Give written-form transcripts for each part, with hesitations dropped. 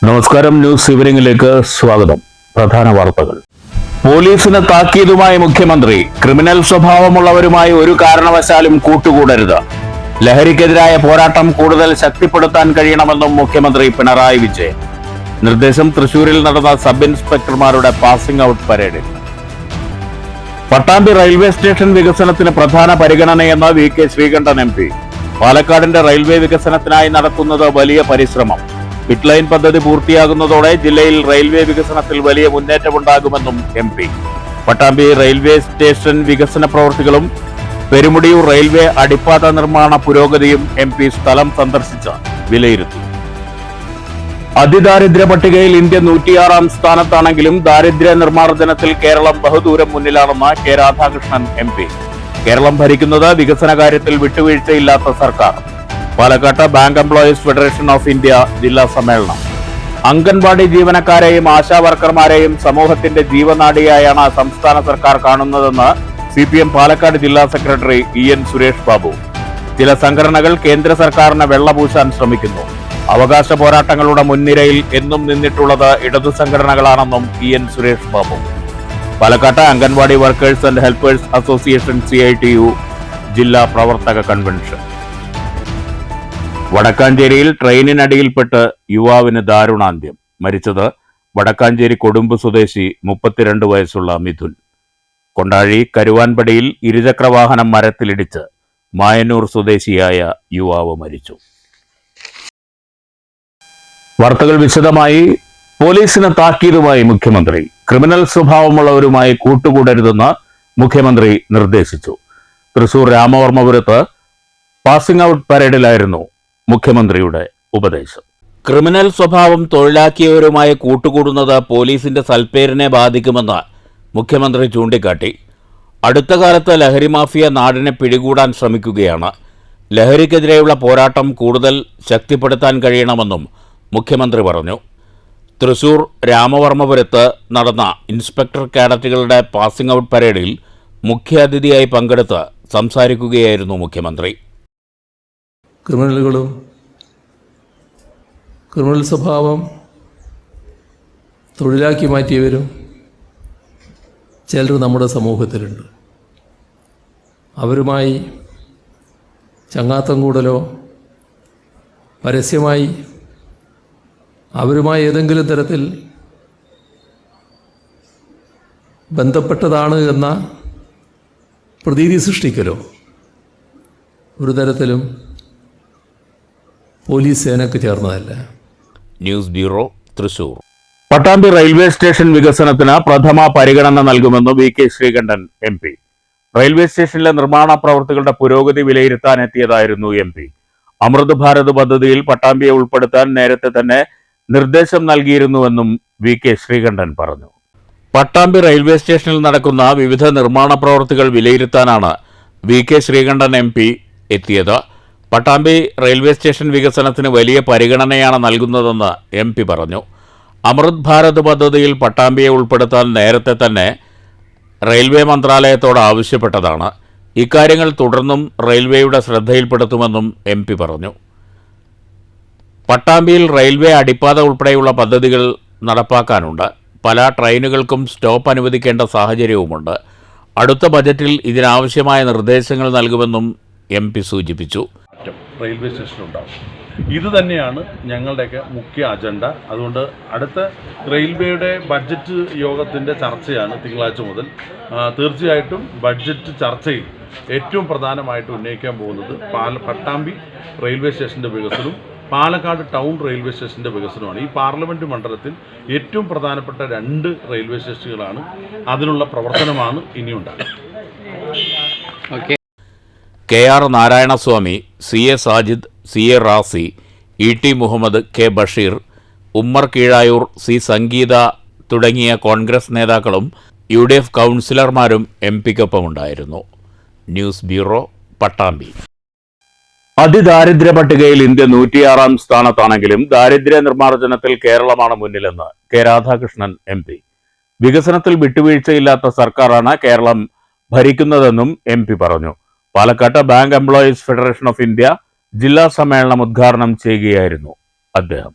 നമസ്കാരം. ന്യൂസ് ഈവനിംഗിലേക്ക് സ്വാഗതം. പ്രധാന വാർത്തകൾ. പോലീസിന് താക്കീതുമായി മുഖ്യമന്ത്രി. ക്രിമിനൽ സ്വഭാവമുള്ളവരുമായി ഒരു കാരണവശാലും കൂട്ടുകൂടരുത്. ലഹരിക്കെതിരായ പോരാട്ടം കൂടുതൽ ശക്തിപ്പെടുത്താൻ കഴിയണമെന്നും മുഖ്യമന്ത്രി പിണറായി വിജയൻ. നിർദ്ദേശം തൃശൂരിൽ നടന്ന സബ് ഇൻസ്പെക്ടർമാരുടെ പാസിംഗ് ഔട്ട് പരേഡിൽ. പട്ടാമ്പി റെയിൽവേ സ്റ്റേഷൻ വികസനത്തിന് പ്രധാന പരിഗണനയെന്ന് വി.കെ. ശ്രീകണ്ഠൻ എം.പി. പാലക്കാടിന്റെ റെയിൽവേ വികസനത്തിനായി നടത്തുന്നത് വലിയ പരിശ്രമം. പിറ്റ് ലൈൻ പദ്ധതി പൂർത്തിയാകുന്നതോടെ ജില്ലയിൽ റെയിൽവേ വികസനത്തിൽ വലിയ മുന്നേറ്റമുണ്ടാകുമെന്നും എം.പി. പട്ടാമ്പി റെയിൽവേ സ്റ്റേഷൻ വികസന പ്രവൃത്തികളും പെരുമുടിയൂർ റെയിൽവേ അടിപ്പാത നിർമ്മാണ പുരോഗതിയും എം.പി. സ്ഥലം സന്ദർശിച്ച് വിലയിരുത്തി. അതിദാരിദ്ര്യ പട്ടികയിൽ ഇന്ത്യ 106-ാം സ്ഥാനത്താണെങ്കിലും ദാരിദ്ര്യ നിർമ്മാർജ്ജനത്തിൽ കേരളം ബഹുദൂരം മുന്നിലാണെന്ന് കെ രാധാകൃഷ്ണൻ എം.പി. കേരളം ഭരിക്കുന്നത് വികസന കാര്യത്തിൽ വിട്ടുവീഴ്ചയില്ലാത്ത സർക്കാർ. പാലക്കാട്ട് bank employees federation of India ജില്ലാ സമ്മേളനം. അംഗൻവാടി ജീവനക്കാരെയും ആശാ വർക്കർമാരെയും സമൂഹത്തിന്റെ ജീവനാഡിയായാണ് സംസ്ഥാന സർക്കാർ കാണുന്നതെന്ന് CPM പാലക്കാട് ജില്ലാ സെക്രട്ടറി EN സുരേഷ് ബാബു. ചില സംഘടനകൾ കേന്ദ്ര സർക്കാരിനെ വെള്ളപൂശാൻ ശ്രമിക്കുന്നു. അവകാശ പോരാട്ടങ്ങളുടെ മുൻനിരയിൽ എന്നും നിന്നിട്ടുള്ളത് ഇടതു സംഘടനകളാണെന്നും EN സുരേഷ് ബാബു. പാലക്കാട്ട് anganwadi workers and helpers association CITU ജില്ലാ പ്രവർത്തക കൺവെൻഷൻ. വടക്കാഞ്ചേരിയിൽ ട്രെയിനിനടിയിൽപ്പെട്ട് യുവാവിന് ദാരുണാന്ത്യം. മരിച്ചത് വടക്കാഞ്ചേരി കൊടുമ്പ് സ്വദേശി 32 വയസ്സുള്ള മിഥുൻ. കൊണ്ടാഴി കരുവാൻപടിയിൽ ഇരുചക്രവാഹനം മരത്തിലിടിച്ച് മായന്നൂർ സ്വദേശിയായ യുവാവ് മരിച്ചു. വാർത്തകൾ വിശദമായി. പോലീസിന് താക്കീതുമായി മുഖ്യമന്ത്രി. ക്രിമിനൽ സ്വഭാവമുള്ളവരുമായി കൂട്ടുകൂടരുതെന്ന് മുഖ്യമന്ത്രി നിർദ്ദേശിച്ചു. തൃശൂർ രാമവർമ്മപുരത്ത് പാസിംഗ് ഔട്ട് പരേഡിലായിരുന്നു മുഖ്യമന്ത്രിയുടെ ഉപദേശം. ക്രിമിനൽ സ്വഭാവം തൊഴിലാക്കിയവരുമായി കൂട്ടുകൂടുന്നത് പോലീസിന്റെ സൽപ്പേരിനെ ബാധിക്കുമെന്ന് മുഖ്യമന്ത്രി ചൂണ്ടിക്കാട്ടി. അടുത്ത കാലത്ത് ലഹരി മാഫിയ നാടിനെ പിടികൂടാൻ ശ്രമിക്കുകയാണ്. ലഹരിക്കെതിരെയുള്ള പോരാട്ടം കൂടുതൽ ശക്തിപ്പെടുത്താൻ കഴിയണമെന്നും മുഖ്യമന്ത്രി പറഞ്ഞു. തൃശൂർ രാമവർമ്മപുരത്ത് നടന്ന ഇൻസ്പെക്ടർ കാഡറ്റുകളുടെ പാസിംഗ് ഔട്ട് പരേഡിൽ മുഖ്യാതിഥിയായി പങ്കെടുത്ത് സംസാരിക്കുകയായിരുന്നു മുഖ്യമന്ത്രി. ക്രിമിനലുകളും ക്രിമിനൽ സ്വഭാവം തൊഴിലാക്കി മാറ്റിയവരും ചിലർ നമ്മുടെ സമൂഹത്തിലുണ്ട്. അവരുമായി ചങ്ങാത്തം കൂടലോ പരസ്യമായി അവരുമായി ഏതെങ്കിലും തരത്തിൽ ബന്ധപ്പെട്ടതാണ് എന്ന പ്രതീതി സൃഷ്ടിക്കലോ ഒരു തരത്തിലും പോലീസ് സേനയ്ക്ക് ചേർന്നതല്ല. News bureau, Thrissur. Pattambi railway station വികസനത്തിന് പ്രഥമ പരിഗണന നൽകുമെന്ന് വി.കെ. ശ്രീകണ്ഠൻ എം.പി. റെയിൽവേ സ്റ്റേഷനിലെ നിർമ്മാണ പ്രവൃത്തികളുടെ പുരോഗതി വിലയിരുത്താനെത്തിയതായിരുന്നു എം.പി. അമൃത് ഭാരത് പദ്ധതിയിൽ പട്ടാമ്പിയെ ഉൾപ്പെടുത്താൻ നേരത്തെ തന്നെ നിർദ്ദേശം നൽകിയിരുന്നുവെന്നും വി.കെ. ശ്രീകണ്ഠൻ പറഞ്ഞു. പട്ടാമ്പി റെയിൽവേ സ്റ്റേഷനിൽ നടക്കുന്ന വിവിധ നിർമ്മാണ പ്രവൃത്തികൾ വിലയിരുത്താനാണ് വി.കെ. ശ്രീകണ്ഠൻ എം.പി. എത്തിയത്. പട്ടാമ്പി റെയിൽവേ സ്റ്റേഷൻ വികസനത്തിന് വലിയ പരിഗണനയാണ് നൽകുന്നതെന്ന് എം.പി. പറഞ്ഞു. അമൃത് ഭാരത് പദ്ധതിയിൽ പട്ടാമ്പിയെ ഉൾപ്പെടുത്താൻ നേരത്തെ തന്നെ റെയിൽവേ മന്ത്രാലയത്തോട് ആവശ്യപ്പെട്ടതാണ്. ഇക്കാര്യങ്ങൾ തുടർന്നും റെയിൽവേയുടെ ശ്രദ്ധയിൽപ്പെടുത്തുമെന്നും എം.പി. പറഞ്ഞു. പട്ടാമ്പിയിൽ റെയിൽവേ അടിപ്പാത ഉൾപ്പെടെയുള്ള പദ്ധതികൾ നടപ്പാക്കാനുണ്ട്. പല ട്രെയിനുകൾക്കും സ്റ്റോപ്പ് അനുവദിക്കേണ്ട സാഹചര്യവുമുണ്ട്. അടുത്ത ബജറ്റിൽ ഇതിനാവശ്യമായ നിർദ്ദേശങ്ങൾ നൽകുമെന്നും എം.പി. സൂചിപ്പിച്ചു. റെയിൽവേ സ്റ്റേഷനുണ്ടാവും. ഇത് തന്നെയാണ് ഞങ്ങളുടെയൊക്കെ മുഖ്യ അജണ്ട. അതുകൊണ്ട് അടുത്ത റെയിൽവേയുടെ ബഡ്ജറ്റ് യോഗത്തിൻ്റെ ചർച്ചയാണ് തിങ്കളാഴ്ച മുതൽ. തീർച്ചയായിട്ടും ബഡ്ജറ്റ് ചർച്ചയിൽ ഏറ്റവും പ്രധാനമായിട്ട് ഉന്നയിക്കാൻ പോകുന്നത് പട്ടാമ്പി റെയിൽവേ സ്റ്റേഷൻ്റെ വികസനവും പാലക്കാട് ടൗൺ റെയിൽവേ സ്റ്റേഷൻ്റെ വികസനമാണ്. ഈ പാർലമെൻറ്റ് മണ്ഡലത്തിൽ ഏറ്റവും പ്രധാനപ്പെട്ട 2 റെയിൽവേ സ്റ്റേഷനുകളാണ്. അതിനുള്ള പ്രവർത്തനമാണ് ഇനിയുണ്ടാകുക. KR Narayanaswamy, CA Sajid, CA Razi, ET Muhammad, K Basheer, Ummer Keezhayur, C സംഗീത തുടങ്ങിയ കോൺഗ്രസ് നേതാക്കളും UDF കൗൺസിലർമാരും എം.പി.ക്കൊപ്പമുണ്ടായിരുന്നു. News bureau, Pattambi. അതിദാരിദ്ര്യ പട്ടികയിൽ ഇന്ത്യ 106-ാം സ്ഥാനത്താണെങ്കിലും ദാരിദ്ര്യ നിർമ്മാർജ്ജനത്തിൽ കേരളമാണ് മുന്നിലെന്ന് കെ രാധാകൃഷ്ണൻ എം.പി. വികസനത്തിൽ വിട്ടുവീഴ്ചയില്ലാത്ത സർക്കാരാണ് കേരളം ഭരിക്കുന്നതെന്നും എം.പി. പറഞ്ഞു. പാലക്കാട്ട് bank employees federation of India ജില്ലാ സമ്മേളനം ഉദ്ഘാടനം ചെയ്യുകയായിരുന്നു അദ്ദേഹം.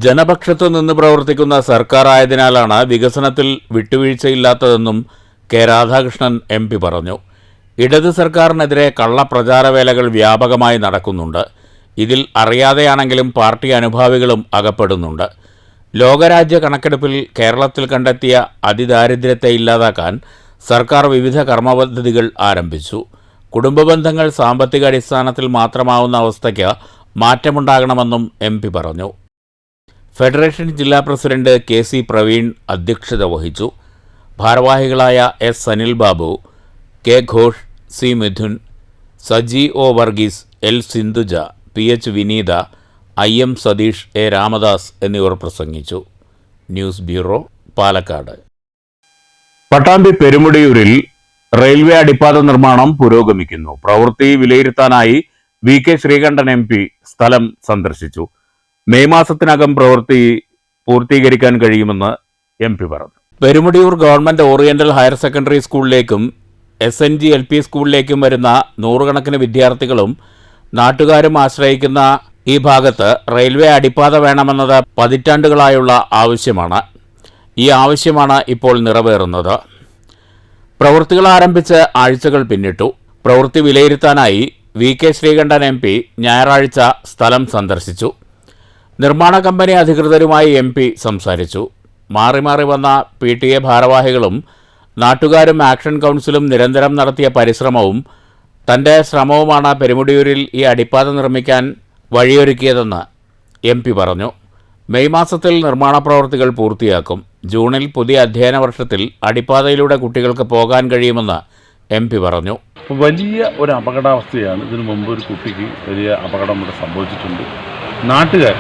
ജനപക്ഷത്തു നിന്ന് പ്രവർത്തിക്കുന്ന സർക്കാർ ആയതിനാലാണ് വികസനത്തിൽ വിട്ടുവീഴ്ചയില്ലാത്തതെന്നും കെ രാധാകൃഷ്ണൻ MP പറഞ്ഞു. ഇടത് സർക്കാരിനെതിരെ കള്ളപ്രചാരവേലകൾ വ്യാപകമായി നടക്കുന്നുണ്ട്. ഇതിൽ അറിയാതെയാണെങ്കിലും പാർട്ടി അനുഭാവികളും അകപ്പെടുന്നുണ്ട്. ലോകരാജ്യ കണക്കെടുപ്പിൽ കേരളത്തിൽ കണ്ടെത്തിയ അതിദാരിദ്ര്യത്തെ ഇല്ലാതാക്കാൻ സർക്കാർ വിവിധ കർമ്മപദ്ധതികൾ ആരംഭിച്ചു. കുടുംബ ബന്ധങ്ങൾ സാമ്പത്തിക അടിസ്ഥാനത്തിൽ മാത്രമാവുന്ന അവസ്ഥയ്ക്ക് മാറ്റമുണ്ടാകണമെന്നും MP പറഞ്ഞു. ഫെഡറേഷൻ ജില്ലാ പ്രസിഡന്റ് KC പ്രവീൺ അധ്യക്ഷത വഹിച്ചു. ഭാരവാഹികളായ S Sanil Babu, K Ghosh, C Mithun, Saji O Varghese, L Sindhuja, PH Vineetha, IM Satheesh, A Ramadas എന്നിവർ പ്രസംഗിച്ചു. News bureau, Palakkad. പട്ടാമ്പി പെരുമുടിയൂരിൽ റെയിൽവേ അടിപ്പാത നിർമ്മാണം പുരോഗമിക്കുന്നു. പ്രവൃത്തി വിലയിരുത്താനായി VK ശ്രീകണ്ഠൻ MP സ്ഥലം സന്ദർശിച്ചു. മെയ് മാസത്തിനകം പ്രവൃത്തി പൂർത്തീകരിക്കാൻ കഴിയുമെന്ന് MP പറഞ്ഞു. Perumudiyoor government oriental higher secondary സ്കൂളിലേക്കും SNG LP സ്കൂളിലേക്കും വരുന്ന നൂറുകണക്കിന് വിദ്യാർത്ഥികളും നാട്ടുകാരും ആശ്രയിക്കുന്ന ഈ ഭാഗത്ത് റെയിൽവേ അടിപ്പാത വേണമെന്നത് പതിറ്റാണ്ടുകളായുള്ള ആവശ്യമാണ്. ഈ ആവശ്യമാണ് ഇപ്പോൾ നിറവേറുന്നത്. പ്രവൃത്തികൾ ആരംഭിച്ച് ആഴ്ചകൾ പിന്നിട്ടു. പ്രവൃത്തി വിലയിരുത്താനായി VK ശ്രീകണ്ഠൻ MP ഞായറാഴ്ച സ്ഥലം സന്ദർശിച്ചു. നിർമ്മാണ കമ്പനി അധികൃതരുമായി MP സംസാരിച്ചു. മാറി മാറി വന്ന PTA ഭാരവാഹികളും നാട്ടുകാരും ആക്ഷൻ കൗൺസിലും നിരന്തരം നടത്തിയ പരിശ്രമവും തൻ്റെ ശ്രമവുമാണ് പെരുമുടിയൂരിൽ ഈ അടിപ്പാത നിർമ്മിക്കാൻ വഴിയൊരുക്കിയതെന്ന് MP പറഞ്ഞു. മെയ് മാസത്തിൽ നിർമ്മാണ പ്രവൃത്തികൾ പൂർത്തിയാക്കും. ജൂണിൽ പുതിയ അധ്യയന വർഷത്തിൽ അടിപ്പാതയിലൂടെ കുട്ടികൾക്ക് പോകാൻ കഴിയുമെന്ന് MP പറഞ്ഞു. വലിയ ഒരു അപകടാവസ്ഥയാണ്. ഇതിനു മുമ്പ് ഒരു കുട്ടിക്ക് വലിയ അപകടം ഇവിടെ സംഭവിച്ചിട്ടുണ്ട്. നാട്ടുകാർ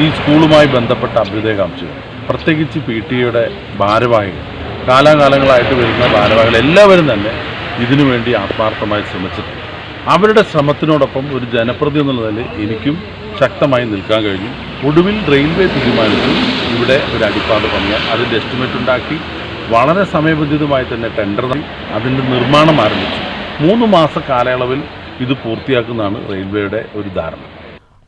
ഈ സ്കൂളുമായി ബന്ധപ്പെട്ട അഭ്യുദയകാംക്ഷികൾ, പ്രത്യേകിച്ച് PTA ഭാരവാഹികൾ, കാലാകാലങ്ങളായിട്ട് വരുന്ന ഭാരവാഹികൾ എല്ലാവരും തന്നെ ഇതിനു വേണ്ടി ആത്മാർത്ഥമായി ശ്രമിച്ചിട്ടുണ്ട്. അവരുടെ ശ്രമത്തിനോടൊപ്പം ഒരു ജനപ്രതി എന്നുള്ള നിലയിൽ എനിക്കും ശക്തമായി നിൽക്കാൻ കഴിഞ്ഞു. ഒടുവിൽ റെയിൽവേ തീരുമാനിച്ചു ഇവിടെ ഒരു അടിപ്പാത പണിയാൻ. അതിൻ്റെ എസ്റ്റിമേറ്റ് ഉണ്ടാക്കി വളരെ സമയബന്ധിതമായി തന്നെ ടെൻഡർ നൽകി അതിൻ്റെ നിർമ്മാണം ആരംഭിച്ചു. 3 മാസ കാലയളവിൽ ഇത് പൂർത്തിയാക്കുന്നതാണ് റെയിൽവേയുടെ ഒരു ധാരണ.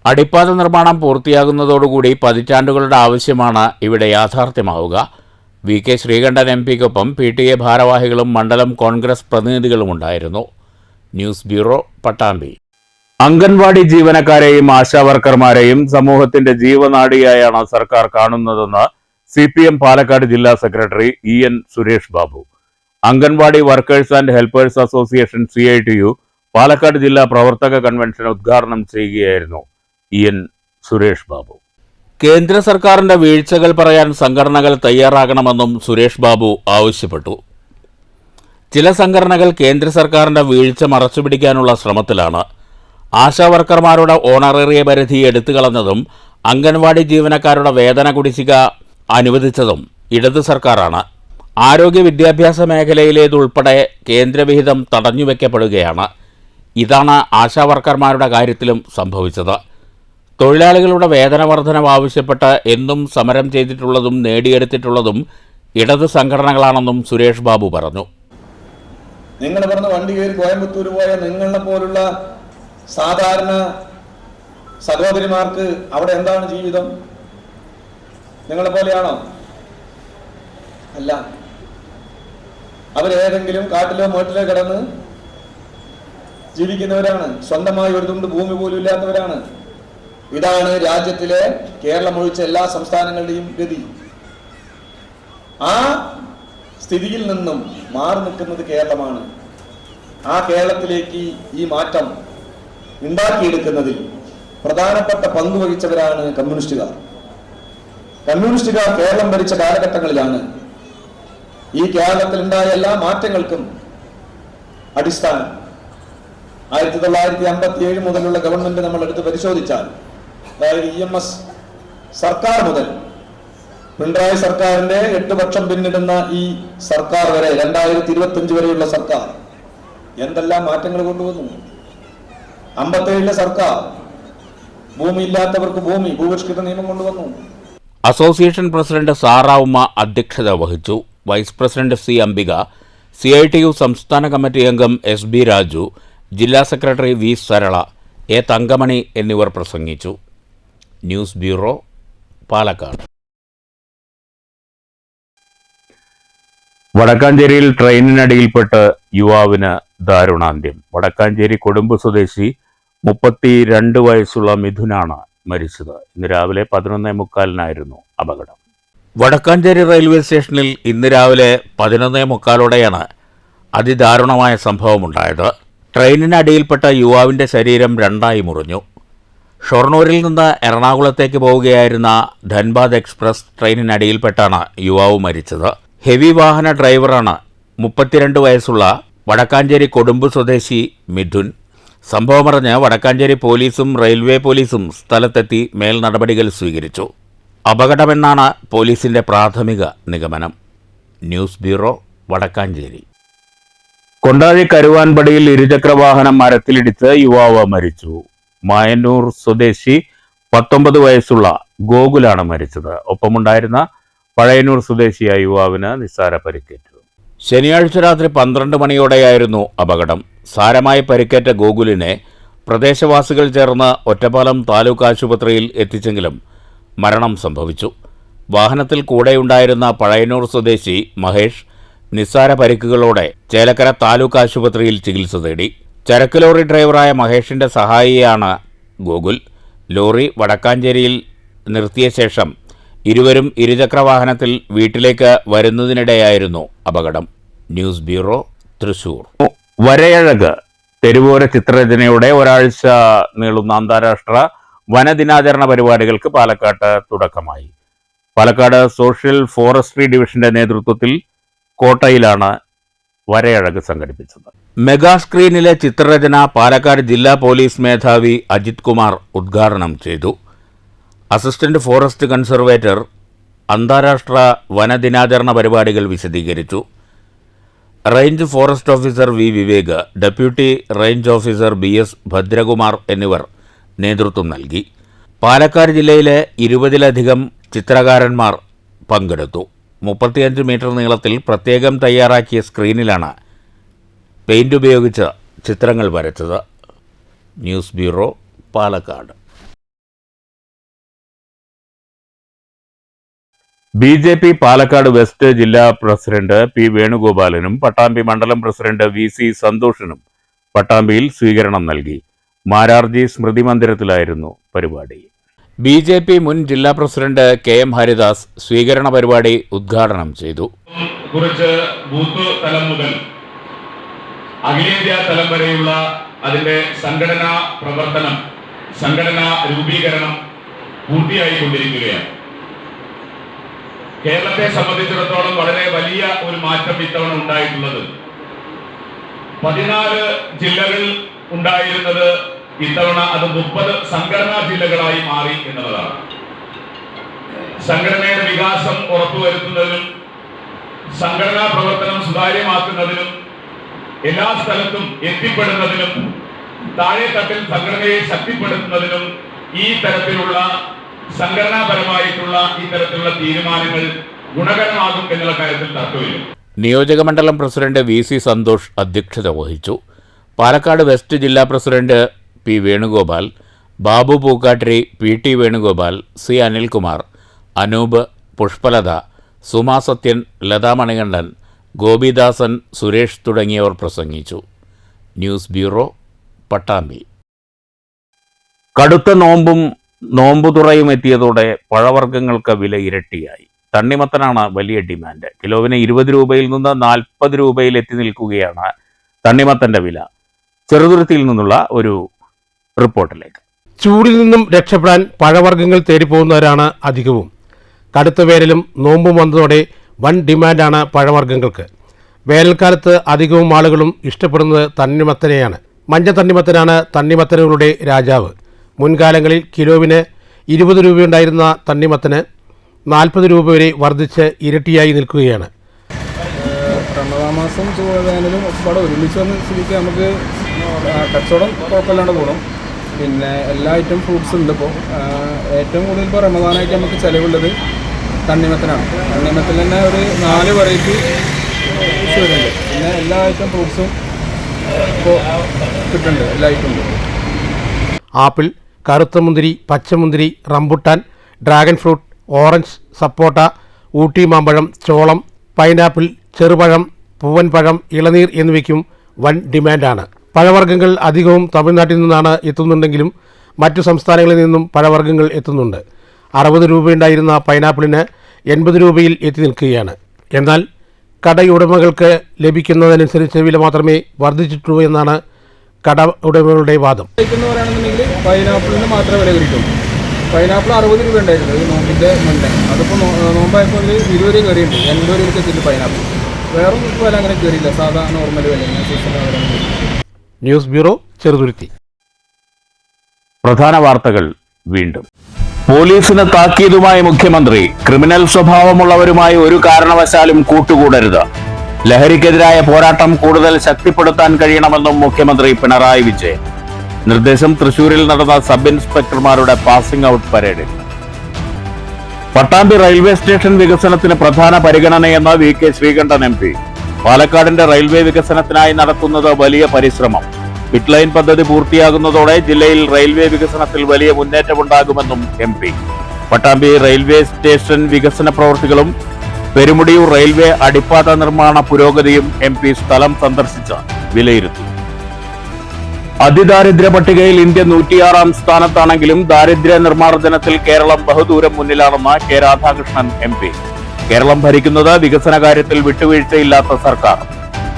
അടിപ്പാത നിർമ്മാണം പൂർത്തിയാകുന്നതോടുകൂടി പതിറ്റാണ്ടുകളുടെ ആവശ്യമാണ് ഇവിടെ യാഥാർത്ഥ്യമാവുക. VK ശ്രീകണ്ഠൻ MPക്കൊപ്പം PTA ഭാരവാഹികളും മണ്ഡലം കോൺഗ്രസ് പ്രതിനിധികളും ഉണ്ടായിരുന്നു. News bureau, Pattambi. അംഗൻവാടി ജീവനക്കാരെയും ആശാവർക്കർമാരെയും സമൂഹത്തിന്റെ ജീവനാഡിയായാണ് സർക്കാർ കാണുന്നതെന്ന് CPM പാലക്കാട് ജില്ലാ secretary EN Suresh Babu. Anganwadi workers and helpers association CITU Palakkad ജില്ലാ പ്രവർത്തക കൺവെൻഷൻ ഉദ്ഘാടനം ചെയ്യുകയായിരുന്നു EN സുരേഷ് ബാബു. കേന്ദ്ര സർക്കാരിന്റെ വീഴ്ചകൾ പറയാൻ സംഘടനകൾ തയ്യാറാകണമെന്നും സുരേഷ് ബാബു ആവശ്യപ്പെട്ടു. ചില സംഘടനകൾ കേന്ദ്ര സർക്കാരിന്റെ വീഴ്ച മറച്ചുപിടിക്കാനുള്ള ശ്രമത്തിലാണ്. ആശാവർക്കർമാരുടെ ഓണറേറിയ പരിധി എടുത്തുകളഞ്ഞതും അംഗൻവാടി ജീവനക്കാരുടെ വേതന കുടിശ്ശിക അനുവദിച്ചതും ഇടത് സർക്കാരാണ്. ആരോഗ്യ വിദ്യാഭ്യാസ മേഖലയിലേതുൾപ്പെടെ കേന്ദ്രവിഹിതം തടഞ്ഞുവെക്കപ്പെടുകയാണ്. ഇതാണ് ആശാവർക്കർമാരുടെ കാര്യത്തിലും സംഭവിച്ചത്. തൊഴിലാളികളുടെ വേതന വർധനവ് ആവശ്യപ്പെട്ട് എന്നും സമരം ചെയ്തിട്ടുള്ളതും നേടിയെടുത്തിട്ടുള്ളതും ഇടത് സംഘടനകളാണെന്നും സുരേഷ് ബാബു പറഞ്ഞു. നിങ്ങൾ പറഞ്ഞ വണ്ടി കയറി കോയമ്പത്തൂർ പോയ നിങ്ങളെ പോലുള്ള സാധാരണ സഹോദരിമാർക്ക് അവിടെ എന്താണ് ജീവിതം? നിങ്ങളെ പോലെയാണോ? അല്ല. അവരേതെങ്കിലും കാട്ടിലോ മേട്ടിലോ കിടന്ന് ജീവിക്കുന്നവരാണ്. സ്വന്തമായി ഒരു തുണ്ട് ഭൂമി പോലും ഇല്ലാത്തവരാണ്. ഇതാണ് രാജ്യത്തിലെ കേരളം ഒഴിച്ച എല്ലാ സംസ്ഥാനങ്ങളുടെയും ഗതി. ആ സ്ഥിതിയിൽ നിന്നും മാറി നിൽക്കുന്നത് കേരളമാണ്. ആ കേരളത്തിലേക്ക് ഈ മാറ്റം ഉണ്ടാക്കിയെടുക്കുന്നതിൽ പ്രധാനപ്പെട്ട പങ്ക് വഹിച്ചവരാണ് കമ്മ്യൂണിസ്റ്റുകാർ. കമ്മ്യൂണിസ്റ്റുകാർ കേരളം ഭരിച്ച കാലഘട്ടങ്ങളിലാണ് ഈ കേരളത്തിലുണ്ടായ എല്ലാ മാറ്റങ്ങൾക്കും അടിസ്ഥാനം. 1957 മുതലുള്ള ഗവൺമെന്റ് നമ്മൾ എടുത്ത് പരിശോധിച്ചാൽ, അതായത് EMS സർക്കാർ മുതൽ പിണറായി സർക്കാരിന്റെ 8 വർഷം പിന്നിടുന്ന ഈ സർക്കാർ വരെ 2025 വരെയുള്ള സർക്കാർ എന്തെല്ലാം മാറ്റങ്ങൾ കൊണ്ടുവന്നു. 57 സർക്കാർ ഭൂമിയില്ലാത്തവർക്ക് ഭൂമി, ഭൂപരിഷ്കൃത നിയമം കൊണ്ടുവന്നു. അസോസിയേഷൻ പ്രസിഡന്റ് സാറാ ഉമ്മ അധ്യക്ഷത വഹിച്ചു. Vice president C Ambika, CITU സംസ്ഥാന കമ്മിറ്റി അംഗം SB രാജു, ജില്ലാ secretary V Sarala, A Thankamani എന്നിവർ പ്രസംഗിച്ചു. News bureau, Palakkad. വടക്കാഞ്ചേരിയിൽ ട്രെയിനിനടിയിൽപ്പെട്ട് യുവാവിന് ദാരുണാന്ത്യം. വടക്കാഞ്ചേരി കൊടുമ്പ് സ്വദേശി 32 വയസ്സുള്ള മിഥുനാണ് മരിച്ചത്. ഇന്ന് രാവിലെ 11:45 അപകടം. വടക്കാഞ്ചേരി റെയിൽവേ സ്റ്റേഷനിൽ ഇന്ന് രാവിലെ 11:45 അതിദാരുണമായ സംഭവമുണ്ടായത്. ട്രെയിനിനടിയിൽപ്പെട്ട യുവാവിൻ്റെ ശരീരം രണ്ടായി മുറിഞ്ഞു. ഷൊർണൂരിൽ നിന്ന് എറണാകുളത്തേക്ക് പോവുകയായിരുന്ന ധൻബാദ് എക്സ്പ്രസ് ട്രെയിനിനടിയിൽപ്പെട്ടാണ് യുവാവ് മരിച്ചത്. ഹെവി വാഹന ഡ്രൈവറാണ് 32 വയസ്സുള്ള വടക്കാഞ്ചേരി കൊടുമ്പ് സ്വദേശി മിഥുൻ. സംഭവമറിഞ്ഞ് വടക്കാഞ്ചേരി പോലീസും റെയിൽവേ പോലീസും സ്ഥലത്തെത്തി മേൽ നടപടികൾ സ്വീകരിച്ചു. അപകടമെന്നാണ് പോലീസിന്റെ പ്രാഥമിക നിഗമനം. News bureau, Vadakkanchery. കൊണ്ടാഴി കരുവാൻപടിയിൽ ഇരുചക്രവാഹനം മരത്തിലിടിച്ച് യുവാവ് മരിച്ചു. മായന്നൂർ സ്വദേശി 19 വയസ്സുള്ള ഗോകുലാണ് മരിച്ചത്. ഒപ്പമുണ്ടായിരുന്ന പഴയന്നൂർ സ്വദേശിയായ യുവാവിന് നിസ്സാര പരിക്കേറ്റു. ശനിയാഴ്ച രാത്രി 12 മണിയോടെയായിരുന്നു അപകടം. സാരമായി പരിക്കേറ്റ ഗോകുലിനെ പ്രദേശവാസികൾ ചേർന്ന് ഒറ്റപ്പാലം താലൂക്ക് ആശുപത്രിയിൽ എത്തിച്ചെങ്കിലും മരണം സംഭവിച്ചു. വാഹനത്തിൽ കൂടെയുണ്ടായിരുന്ന പഴയന്നൂർ സ്വദേശി മഹേഷ് നിസ്സാര പരിക്കുകളോടെ ചേലക്കര താലൂക്ക് ആശുപത്രിയിൽ ചികിത്സ തേടി. ചരക്ക് ലോറി ഡ്രൈവറായ മഹേഷിന്റെ സഹായിയാണ് ഗോകുൽ. ലോറി വടക്കാഞ്ചേരിയിൽ നിർത്തിയ ശേഷം ഇരുവരും ഇരുചക്രവാഹനത്തിൽ വീട്ടിലേക്ക് വരുന്നതിനിടെയായിരുന്നു അപകടം. News bureau, Thrissur. വരയഴക് തെരുവോര ചിത്രരചനയോടെ ഒരാഴ്ച നീളുന്ന അന്താരാഷ്ട്ര വനദിനാചരണ പരിപാടികൾക്ക് പാലക്കാട്ട് തുടക്കമായി. പാലക്കാട് സോഷ്യൽ ഫോറസ്ട്രി ഡിവിഷന്റെ നേതൃത്വത്തിൽ കോട്ടയിലാണ് വരയഴക് സംഘടിപ്പിച്ചത്. മെഗാ സ്ക്രീനിലെ ചിത്രരചന പാലക്കാട് ജില്ലാ പോലീസ് മേധാവി അജിത് കുമാർ ഉദ്ഘാടനം ചെയ്തു. അസിസ്റ്റന്റ് ഫോറസ്റ്റ് കൺസർവേറ്റർ അന്താരാഷ്ട്ര വനദിനാചരണ പരിപാടികൾ വിശദീകരിച്ചു. Range forest officer V Vivek, deputy range officer BS Bhadrakumar എന്നിവർ നേതൃത്വം നൽകി. പാലക്കാട് ജില്ലയിലെ 20ലധികം ചിത്രകാരന്മാർ പങ്കെടുത്തു. 35 മീറ്റർ നീളത്തിൽ പ്രത്യേകം തയ്യാറാക്കിയ സ്ക്രീനിലാണ് പെയിന്റ് ഉപയോഗിച്ച് ചിത്രങ്ങൾ വരച്ചത്. News bureau, Palakkad. BJP Palakkad west ജില്ലാ പ്രസിഡന്റ് P വേണുഗോപാലനും പട്ടാമ്പി മണ്ഡലം പ്രസിഡന്റ് VC സന്തോഷിനും പട്ടാമ്പിയിൽ സ്വീകരണം നൽകി. മാരാർജി സ്മൃതി മന്ദിരത്തിലായിരുന്നു പരിപാടി. BJP മുൻ ജില്ലാ പ്രസിഡന്റ് KM ഹരിദാസ് സ്വീകരണ പരിപാടി ഉദ്ഘാടനം ചെയ്തു. കുറച്ച് ബൂത്ത് തലം മുതൽ അഖിലേന്ത്യാ തലം വരെയുള്ള അതിന്റെ സംഘടനാ പ്രവർത്തനം, സംഘടനാ രൂപീകരണം പൂർത്തിയായിക്കൊണ്ടിരിക്കുകയാണ്. കേരളത്തെ സംബന്ധിച്ചിടത്തോളം വളരെ വലിയ ഒരു മാറ്റം ഇത്തവണ ഉണ്ടായിട്ടുള്ളത് 14 ജില്ലകൾ ഉണ്ടായിരുന്നത് ഇത്തവണ അത് 30 സംഘടനാ ജില്ലകളായി മാറി എന്നുള്ളതാണ്. സംഘടനയുടെ വികാസം ഉറപ്പുവരുത്തുന്നതിനും സംഘടനാ പ്രവർത്തനം സുതാര്യമാക്കുന്നതിനും എല്ലാ സ്ഥലത്തും എത്തിപ്പെടുന്നതിനും താഴെത്തട്ടിൽ സംഘടനയെ ശക്തിപ്പെടുത്തുന്നതിനും ഈ തരത്തിലുള്ള സംഘടനാപരമായിട്ടുള്ള ഇത്തരത്തിലുള്ള തീരുമാനങ്ങൾ ഗുണകരമാകും എന്നുള്ള കാര്യത്തിൽ തർക്കമില്ല. നിയോജകമണ്ഡലം പ്രസിഡന്റ് VC സന്തോഷ് അധ്യക്ഷത വഹിച്ചു. പാലക്കാട് വെസ്റ്റ് ജില്ലാ president P Venugopal, Babu Pookkattiri, PT Venugopal, C Anilkumar, Anoop, Pushpalatha, Suma Sathyan, Latha Manikandan, Gopidasan, Suresh തുടങ്ങിയവർ പ്രസംഗിച്ചു. News bureau, Pattambi. കടുത്ത നോമ്പുതുറയും എത്തിയതോടെ പഴവർഗ്ഗങ്ങൾക്ക് വില ഇരട്ടിയായി. തണ്ണിമത്തനാണ് വലിയ ഡിമാൻഡ്. കിലോവിന് 20 രൂപയിൽ നിന്ന് 40 രൂപയിൽ എത്തി നിൽക്കുകയാണ് തണ്ണിമത്തന്റെ വില. ചെറുതുരുത്തിയിൽ നിന്നുള്ള ഒരു റിപ്പോർട്ടിലേക്ക്. ചൂടിൽ നിന്നും രക്ഷപ്പെടാൻ പഴവർഗ്ഗങ്ങൾ തേടിപ്പോകുന്നവരാണ് അധികവും. കടുത്ത വേനലും നോമ്പും വന്നതോടെ വൻ ഡിമാൻഡാണ് പഴവർഗ്ഗങ്ങൾക്ക്. വേനൽക്കാലത്ത് അധികവും ആളുകളും ഇഷ്ടപ്പെടുന്നത് തണ്ണിമത്തനെയാണ്. മഞ്ഞ തണ്ണിമത്തനാണ് തണ്ണിമത്തനുകളുടെ രാജാവ്. മുൻകാലങ്ങളിൽ കിലോവിന് 20 രൂപയുണ്ടായിരുന്ന തണ്ണിമത്തന് 40 രൂപ വരെ വർദ്ധിച്ച് ഇരട്ടിയായി നിൽക്കുകയാണ്. റമദാൻ മാസം വേനലും ഒരുപാട് ഒരുമിച്ച് വന്ന് സ്ഥിതിക്ക് നമുക്ക് കച്ചവടം കുഴപ്പമില്ലാണ്ട് പോകണം. പിന്നെ എല്ലാ ഐറ്റം ഫ്രൂട്ട്സ് ഉണ്ട്. ഇപ്പോൾ ഏറ്റവും കൂടുതൽ ഇപ്പോൾ റമദാനായിട്ട് നമുക്ക് ചിലവുള്ളത് തണ്ണിമത്തനാണ്. തണ്ണിമത്തിൽ തന്നെ ഒരു 4 വെറൈറ്റി വരുന്നുണ്ട്. പിന്നെ എല്ലാ ഐറ്റം ഫ്രൂട്ട്സും ഇപ്പോൾ കിട്ടുന്നുണ്ട്. എല്ലാ ഐറ്റം ഉണ്ട്. ആപ്പിൾ, കറുത്ത മുന്തിരി, പച്ചമുന്തിരി, റംബുട്ടാൻ, ഡ്രാഗൺ ഫ്രൂട്ട്, ഓറഞ്ച്, സപ്പോട്ട, ഊട്ടി മാമ്പഴം, ചോളം, പൈനാപ്പിൾ, ചെറുപഴം, പൂവൻപഴം, ഇളനീർ എന്നിവയ്ക്കും വൻ ഡിമാൻഡാണ്. പഴവർഗ്ഗങ്ങൾ അധികവും തമിഴ്നാട്ടിൽ നിന്നാണ് എത്തുന്നുണ്ടെങ്കിലും മറ്റു സംസ്ഥാനങ്ങളിൽ നിന്നും പഴവർഗ്ഗങ്ങൾ എത്തുന്നുണ്ട്. 60 രൂപയുണ്ടായിരുന്ന പൈനാപ്പിളിന് 80 രൂപയിൽ എത്തി നിൽക്കുകയാണ്. എന്നാൽ കടയുടമകൾക്ക് ലഭിക്കുന്നതനുസരിച്ച് വില മാത്രമേ വർദ്ധിച്ചിട്ടുള്ളൂ എന്നാണ് കട ഉടമകളുടെ വാദം. എന്ന് പറയുകയാണെന്നുണ്ടെങ്കിൽ പൈനാപ്പിളിന് മാത്രമേ വില കിട്ടും. പൈനാപ്പിൾ 60 രൂപ ഉണ്ടായിരുന്നു ഈ നോമ്പിൻ്റെ മുന്നേ. അതിപ്പോൾ നോമ്പായപ്പോൾ 20 രൂപ കയറിയുണ്ട്. 80 രൂപയ്ക്ക് എത്തിയിട്ട് പൈനാപ്പിൾ. വേറെ വില അങ്ങനെ കയറിയില്ല. സാധാ നോർമൽ വില സീസൺ വില. News bureau, Cheruthuruthy. പ്രധാന വാർത്തകൾ വീണ്ടും. പോലീസിന് താക്കീതുമായി മുഖ്യമന്ത്രി. ക്രിമിനൽ സ്വഭാവമുള്ളവരുമായി ഒരു കാരണവശാലും കൂട്ടുകൂടരുത്. ലഹരിക്കെതിരായ പോരാട്ടം കൂടുതൽ ശക്തിപ്പെടുത്താൻ കഴിയണമെന്നും മുഖ്യമന്ത്രി പിണറായി വിജയൻ. നിർദ്ദേശം തൃശൂരിൽ നടന്ന സബ് ഇൻസ്പെക്ടർമാരുടെ പാസിംഗ് ഔട്ട് പരേഡിൽ. പട്ടാമ്പി റെയിൽവേ സ്റ്റേഷൻ വികസനത്തിന് പ്രധാന പരിഗണനയെന്ന് VK ശ്രീകണ്ഠൻ MP. പാലക്കാടിന്റെ റെയിൽവേ വികസനത്തിനായി നടത്തുന്നത് വലിയ പരിശ്രമം. പിറ്റ് ലൈൻ പദ്ധതി പൂർത്തിയാകുന്നതോടെ ജില്ലയിൽ റെയിൽവേ വികസനത്തിൽ വലിയ മുന്നേറ്റമുണ്ടാകുമെന്നും MP. പട്ടാമ്പി റെയിൽവേ സ്റ്റേഷൻ വികസന പ്രവൃത്തികളും പെരുമുടിയൂർ റെയിൽവേ അടിപ്പാത നിർമ്മാണ പുരോഗതിയും MP സ്ഥലം സന്ദർശിച്ച് വിലയിരുത്തി. അതിദാരിദ്ര്യ പട്ടികയിൽ ഇന്ത്യ 106-ാം സ്ഥാനത്താണെങ്കിലും ദാരിദ്ര്യ നിർമ്മാർജ്ജനത്തിൽ കേരളം ബഹുദൂരം മുന്നിലാണെന്ന് K രാധാകൃഷ്ണൻ MP. കേരളം ഭരിക്കുന്നത് വികസന കാര്യത്തിൽ വിട്ടുവീഴ്ചയില്ലാത്ത സർക്കാർ.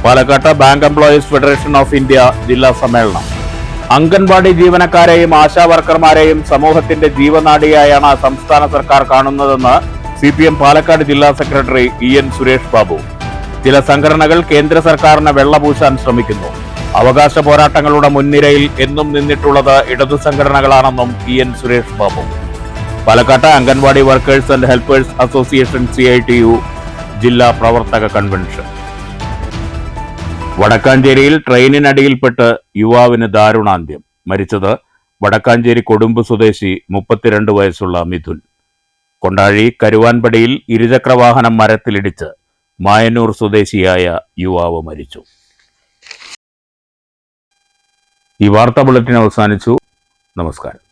പാലക്കാട്ട് bank employees federation of India ജില്ലാ സമ്മേളനം. അംഗൻവാടി ജീവനക്കാരെയും ആശാവർക്കർമാരെയും സമൂഹത്തിന്റെ ജീവനാഡിയായാണ് സംസ്ഥാന സർക്കാർ കാണുന്നതെന്ന് CPM പാലക്കാട് ജില്ലാ സെക്രട്ടറി EN സുരേഷ് ബാബു. ചില സംഘടനകൾ കേന്ദ്ര സർക്കാരിനെ വെള്ളപൂശാൻ ശ്രമിക്കുന്നു. അവകാശ പോരാട്ടങ്ങളുടെ മുൻനിരയിൽ എന്നും നിന്നിട്ടുള്ളത് ഇടതു സംഘടനകളാണെന്നും EN സുരേഷ് ബാബു. പാലക്കാട്ട് anganwadi workers and helpers association CITU ജില്ലാ പ്രവർത്തക കൺവെൻഷൻ. വടക്കാഞ്ചേരിയിൽ ട്രെയിനിനടിയിൽപ്പെട്ട് യുവാവിന് ദാരുണാന്ത്യം. മരിച്ചത് വടക്കാഞ്ചേരി കൊടുമ്പ് സ്വദേശി 32 വയസ്സുള്ള മിഥുൻ. കൊണ്ടാഴി കരുവാൻപടിയിൽ ഇരുചക്രവാഹനം മരത്തിലിടിച്ച് മായന്നൂർ സ്വദേശിയായ യുവാവ് മരിച്ചു. ഈ വാർത്താ ബുള്ളറ്റിൻ അവസാനിച്ചു. നമസ്കാരം.